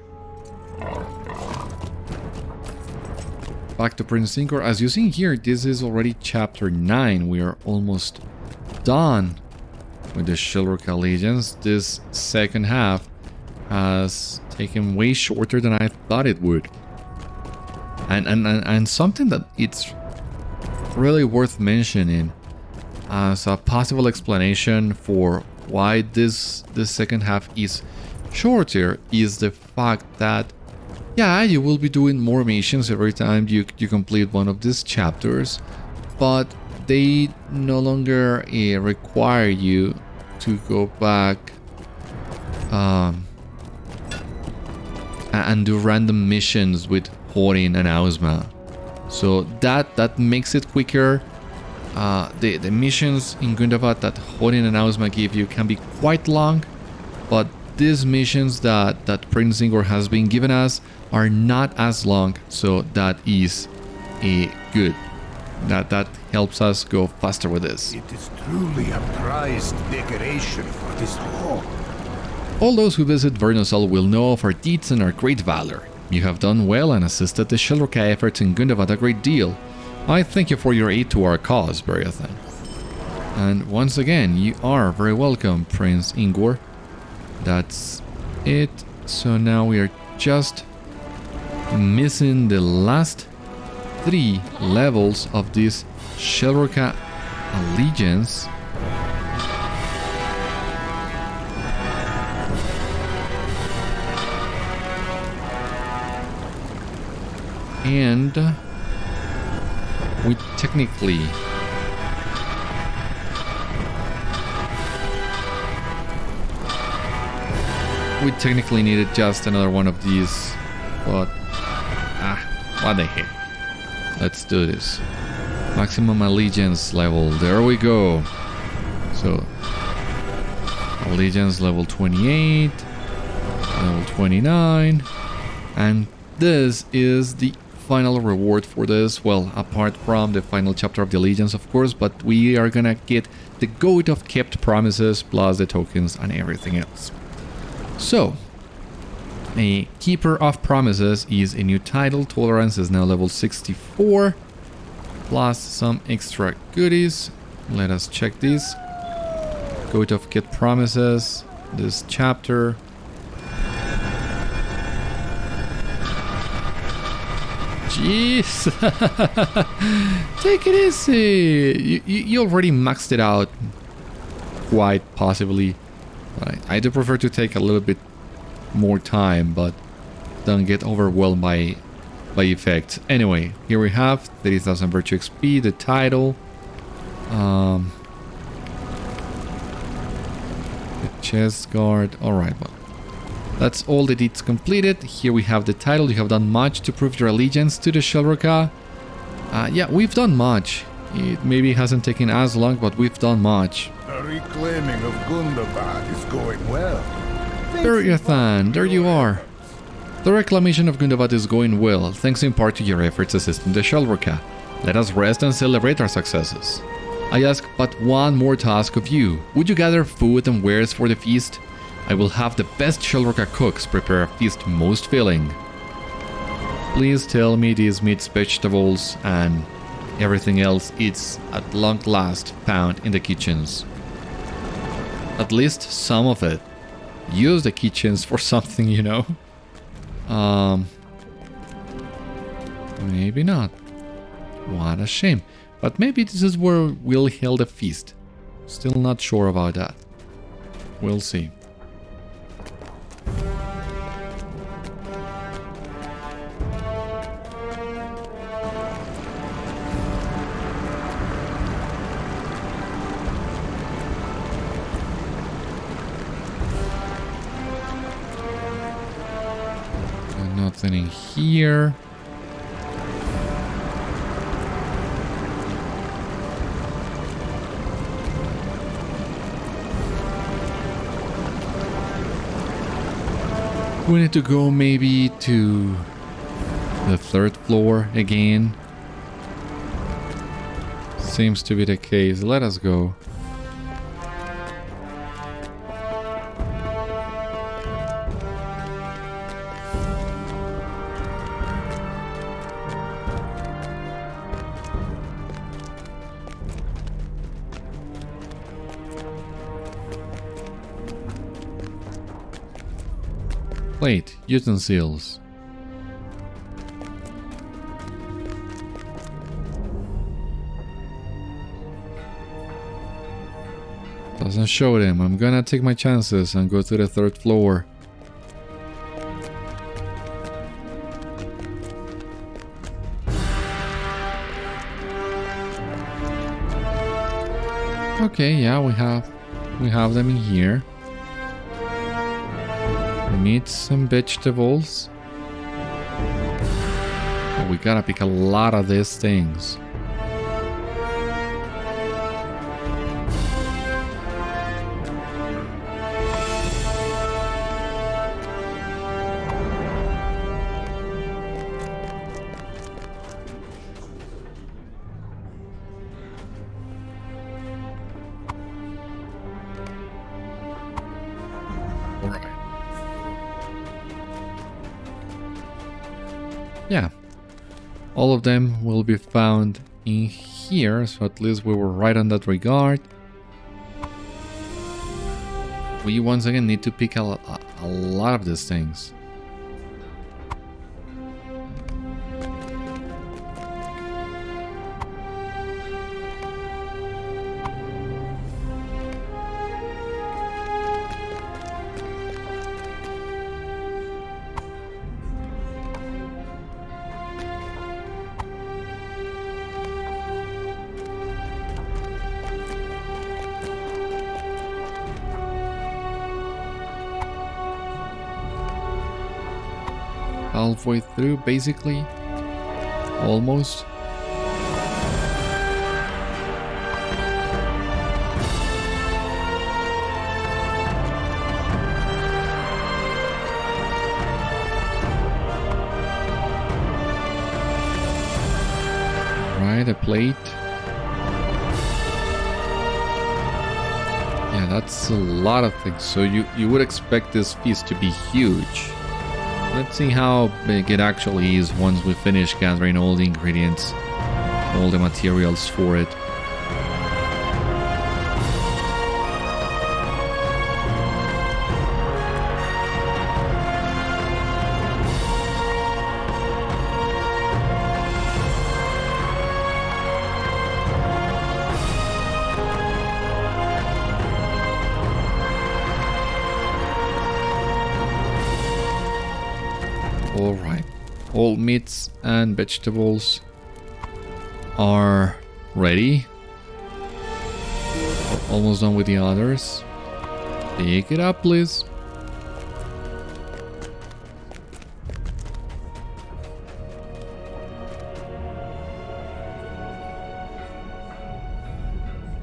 Back to Prince Ingór. As you see here, this is already chapter 9. We are almost done with the Zhélruka Allegiance. This second half has taken way shorter than I thought it would. And something that it's really worth mentioning as a possible explanation for why this second half is shorter is the fact that, yeah, you will be doing more missions every time you complete one of these chapters, but they no longer require you to go back and do random missions with Thorin and Ausma. So that makes it quicker. The missions in Gundabad that Thorin and Ausma give you can be quite long, but these missions that Prince Ingór has been given us are not as long, so that is good. That helps us go faster with this. It is truly a prized decoration for this hall. All those who visit Vérnozal will know of our deeds and our great valor. You have done well and assisted the Zhélruka efforts in Gundabad a great deal. I thank you for your aid to our cause, Beriathan. And once again, you are very welcome, Prince Ingór. That's it. So now we are just missing the last 3 levels of this Zhélruka allegiance. And we technically needed just another one of these, but what the heck. Let's do this. Maximum allegiance level, there we go. So allegiance level 28, level 29, and this is the final reward for this. Well, apart from the final chapter of the allegiance, of course, but we are gonna get the goat of kept promises plus the tokens and everything else. So a keeper of promises is a new title. Tolerance is now level 64 plus some extra goodies. Let us check this. Goat of kept promises, this chapter. Jeez. Take it easy. You already maxed it out. Quite possibly. I do prefer to take a little bit more time, but don't get overwhelmed by effects. Anyway, here we have 30,000 virtue XP, the title. The chest guard. Alright, well. That's all the deeds completed. Here we have the title. You have done much to prove your allegiance to the Zhélruka. Yeah, we've done much. It maybe hasn't taken as long, but we've done much. The reclaiming of Gundabad is going well. Beriathan, there you are. The reclamation of Gundabad is going well, thanks in part to your efforts assisting the Zhélruka. Let us rest and celebrate our successes. I ask but one more task of you. Would you gather food and wares for the feast? I will have the best Zhélruka cooks prepare a feast most filling. Please tell me these meats, vegetables, and everything else is at long last found in the kitchens. At least some of it. Use the kitchens for something, you know? Maybe not. What a shame. But maybe this is where we'll hold a feast. Still not sure about that. We'll see. Nothing in here. We need to go maybe to the 3rd floor again. Seems to be the case. Let us go. Plate, utensils. Doesn't show them. I'm gonna take my chances and go to the 3rd floor. Okay, yeah, we have them in here. Meat, some vegetables. Oh, we gotta pick a lot of these things. Yeah, all of them will be found in here, so at least we were right on that regard. We once again need to pick a lot of these things. Halfway through, basically. Almost. Right, a plate. Yeah, that's a lot of things. So you would expect this feast to be huge. Let's see how big it actually is once we finish gathering all the ingredients, all the materials for it. Alright, all meats and vegetables are ready. We're almost done with the others. Pick it up, please.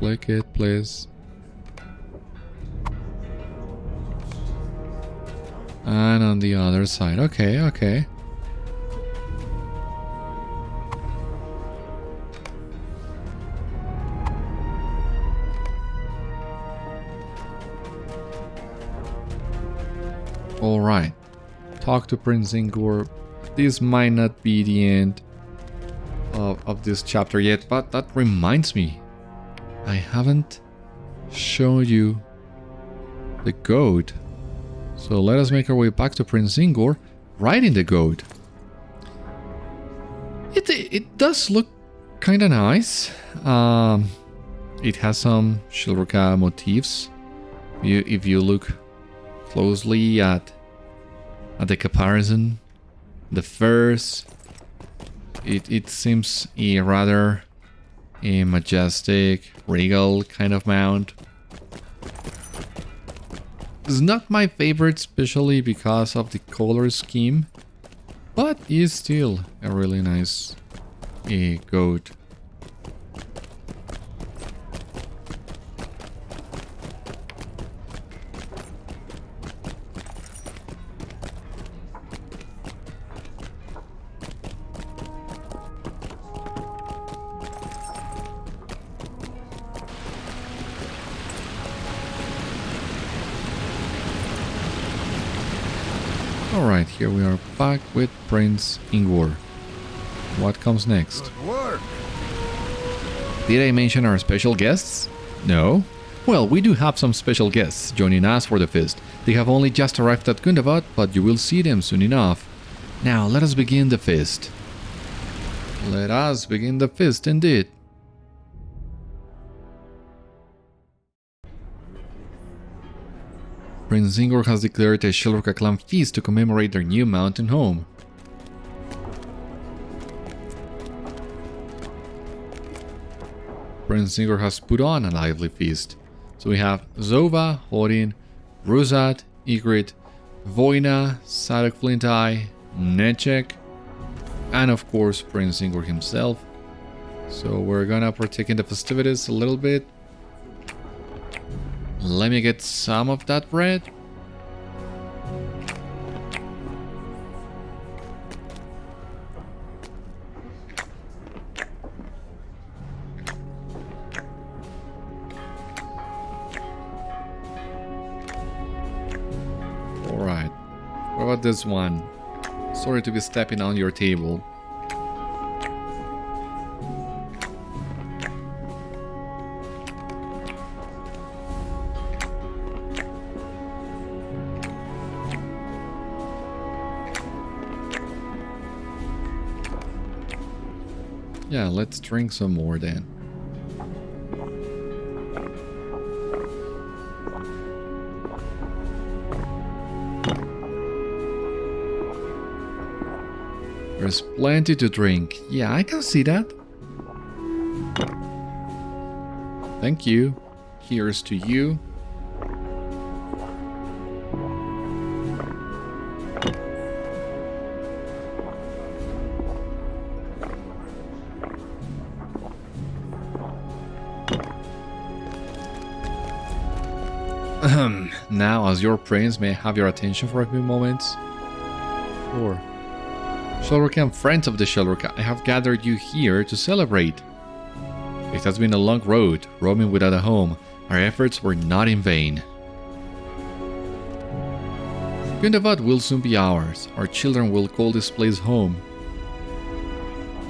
Click it, please. And on the other side. Okay, okay. Alright. Talk to Prince Ingór. This might not be the end of this chapter yet, but that reminds me. I haven't shown you the goat. So let us make our way back to Prince Ingór, riding the goat. It does look kind of nice. It has some Zhélruka motifs. If you look closely at the comparison, the furs, it seems a rather majestic, regal kind of mount. It's not my favorite, especially because of the color scheme, but is still a really nice goat. Alright, here we are back with Prince Ingór. What comes next? Good work. Did I mention our special guests? No? Well, we do have some special guests joining us for the feast. They have only just arrived at Gundabad, but you will see them soon enough. Now, let us begin the feast. Let us begin the feast, indeed. Prince Ingór has declared a Zhélruka Clan feast to commemorate their new mountain home. Prince Ingór has put on a lively feast. So we have Zova, Hodin, Ruzat, Ygritte, Voina, Sadok Flintai, Nechek, and of course Prince Ingór himself. So we're gonna partake in the festivities a little bit. Let me get some of that bread. Alright. What about this one? Sorry to be stepping on your table. Yeah, let's drink some more then. There's plenty to drink. Yeah, I can see that. Thank you. Here's to you. Now, as your prince, may I have your attention for a few moments? Sure. Zhélruka and friends of the Zhélruka, I have gathered you here to celebrate. It has been a long road, roaming without a home. Our efforts were not in vain. Gundabad will soon be ours. Our children will call this place home.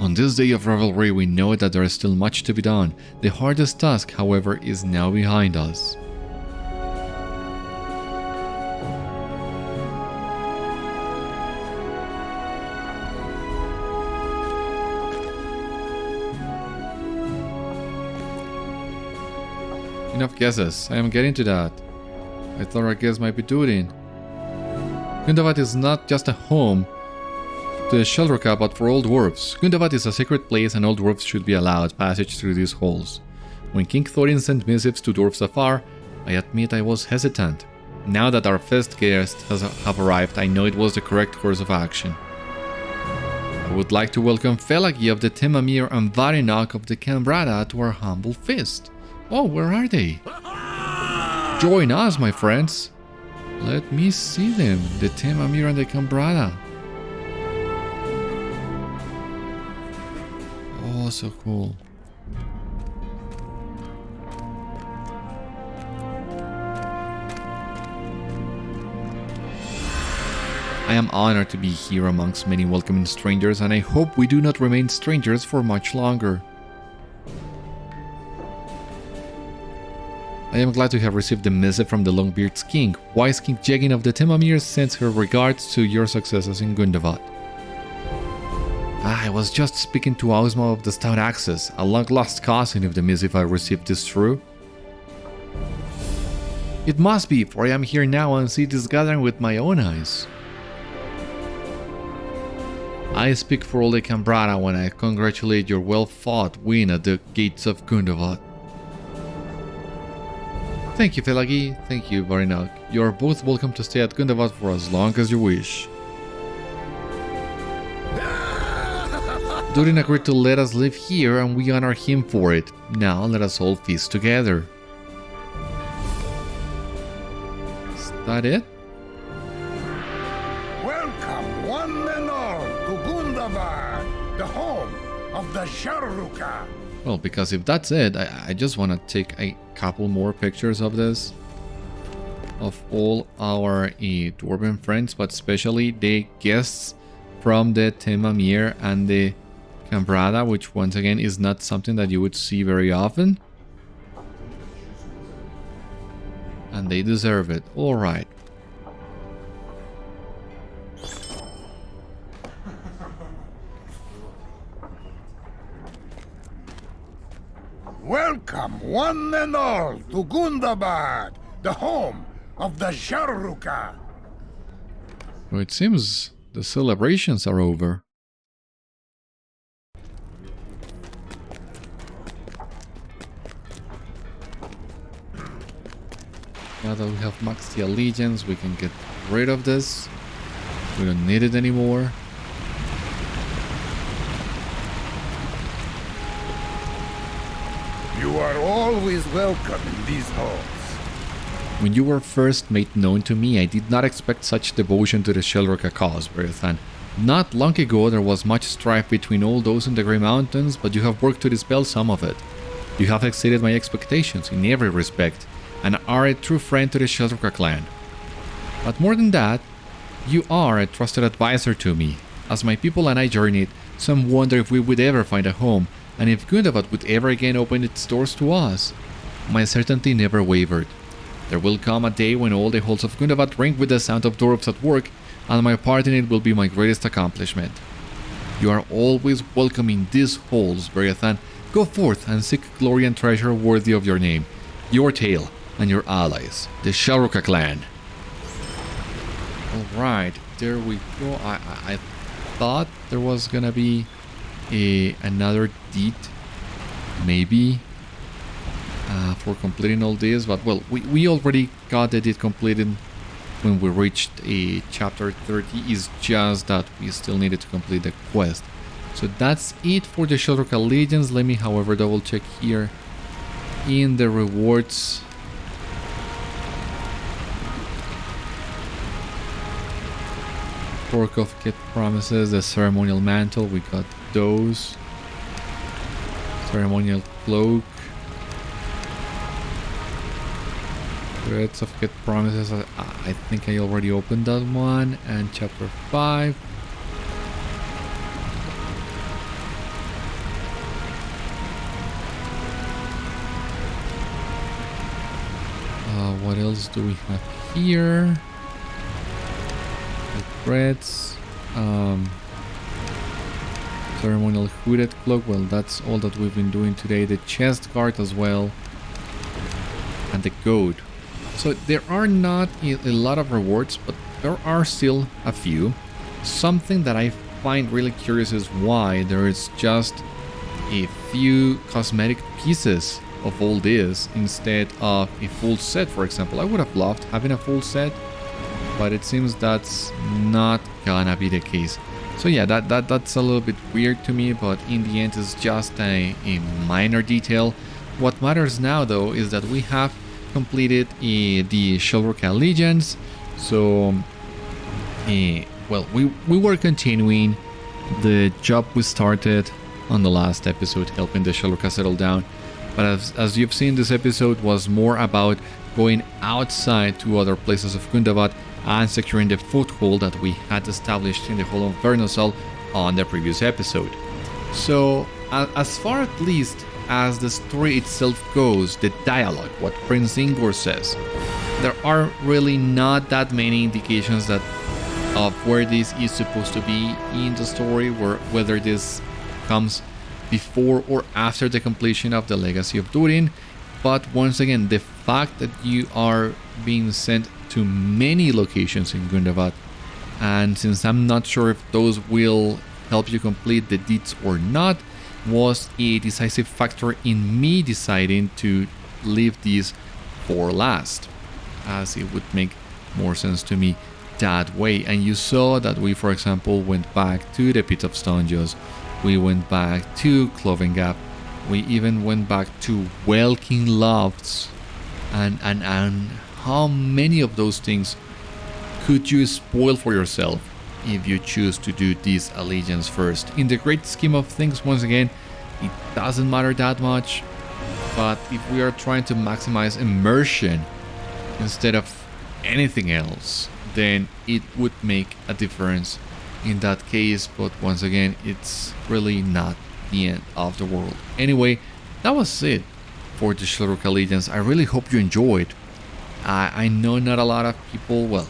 On this day of revelry, we know that there is still much to be done. The hardest task, however, is now behind us. Enough guesses. I am getting to that. I thought our guess might be Durin. Gundabad is not just a home to the Zhélruka, but for all dwarves. Gundabad is a sacred place and all dwarves should be allowed passage through these halls. When King Thorin sent missives to dwarves afar, I admit I was hesitant. Now that our first guests have arrived, I know it was the correct course of action. I would like to welcome Felagi of the Temámir and Varinok of the Kámbrada to our humble feast. Oh, where are they? Join us, my friends. Let me see them, the Temámir and the Kámbrada. Oh, so cool. I am honored to be here amongst many welcoming strangers, and I hope we do not remain strangers for much longer. I am glad to have received the missive from the Longbeard's king. Wise King Jegin of the Temámir sends her regards to your successes in Gundabad. I was just speaking to Ozma of the Stout Axes, a long-lost cousin if the missive I received is true. It must be, for I am here now and see this gathering with my own eyes. I speak for all the Kámbrada when I congratulate your well-fought win at the gates of Gundabad. Thank you, Felagi. Thank you, Varinok. You are both welcome to stay at Gundabad for as long as you wish. Durin agreed to let us live here and we honor him for it. Now let us all feast together. Is that it? Welcome, one and all, to Gundabad, the home of the Zhélruka. Well, because if that's it, I just want to take a couple more pictures of this. Of all our Dwarven friends, but especially the guests from the Temámir and the Kámbrada, which once again is not something that you would see very often. And they deserve it. Alright. Welcome, one and all, to Gundabad, the home of the Zhélruka. Well, it seems the celebrations are over. Now that we have maxed the allegiance, we can get rid of this. We don't need it anymore. You are always welcome in these halls. When you were first made known to me, I did not expect such devotion to the Zhélruka cause, Beriathan. Not long ago there was much strife between all those in the Grey Mountains, but you have worked to dispel some of it. You have exceeded my expectations in every respect, and are a true friend to the Zhélruka clan. But more than that, you are a trusted advisor to me. As my people and I journeyed, some wonder if we would ever find a home, and if Gundabad would ever again open its doors to us. My certainty never wavered. There will come a day when all the halls of Gundabad ring with the sound of dwarves at work, and my part in it will be my greatest accomplishment. You are always welcome in these halls, Beriathan. Go forth and seek glory and treasure worthy of your name, your tale, and your allies, the Zhélruka clan. Alright, there we go. I thought there was gonna be another deed, maybe, for completing all this, but well, we already got the deed completed when we reached chapter 30. It's just that we still needed to complete the quest. So that's it for the Zhélruka Allegiance. Let me, however, double check here in the rewards. Fork of Kit Promises, the Ceremonial Mantle, we got those. Ceremonial Cloak. Threads of Kit Promises, I think I already opened that one. And chapter 5. What else do we have here? The threads. Ceremonial Hooded Cloak. Well, that's all that we've been doing today. The chest guard as well. And the goat. So there are not a lot of rewards, but there are still a few. Something that I find really curious is why there is just a few cosmetic pieces of all this instead of a full set, for example. I would have loved having a full set, but it seems that's not gonna be the case. So yeah, that's a little bit weird to me, but in the end it's just a minor detail. What matters now though is that we have completed the Zhélruka Allegiance. So well, we were continuing the job we started on the last episode, helping the Zhélruka settle down. But as you've seen, this episode was more about going outside to other places of Gundabad and securing the foothold that we had established in the Hall of Vérnozal on the previous episode. So as far at least as the story itself goes, the dialogue, what Prince Ingór says, there are really not that many indications that of where this is supposed to be in the story, whether this comes before or after the completion of the Legacy of Durin. But once again, the fact that you are being sent to many locations in Gundabad, and since I'm not sure if those will help you complete the deeds or not, was a decisive factor in me deciding to leave these for last, as it would make more sense to me that way. And you saw that we, for example, went back to the Pit of Stonejos, we went back to Cloven Gap, we even went back to Welkin Lofts, and how many of those things could you spoil for yourself if you choose to do this allegiance first? In the great scheme of things, once again, it doesn't matter that much, but if we are trying to maximize immersion instead of anything else, then it would make a difference in that case. But once again, it's really not the end of the world. Anyway, that was it for the Zhélruka Allegiance. I really hope you enjoyed. I know not a lot of people, well,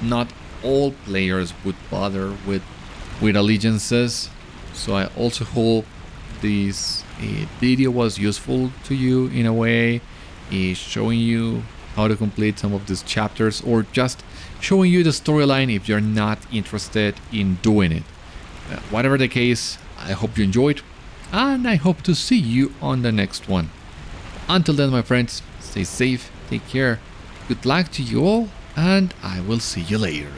not all players would bother with allegiances, so I also hope this video was useful to you in a way, showing you how to complete some of these chapters, or just showing you the storyline if you're not interested in doing it. Whatever the case, I hope you enjoyed, and I hope to see you on the next one. Until then, my friends, stay safe, take care, good luck to you all, and I will see you later.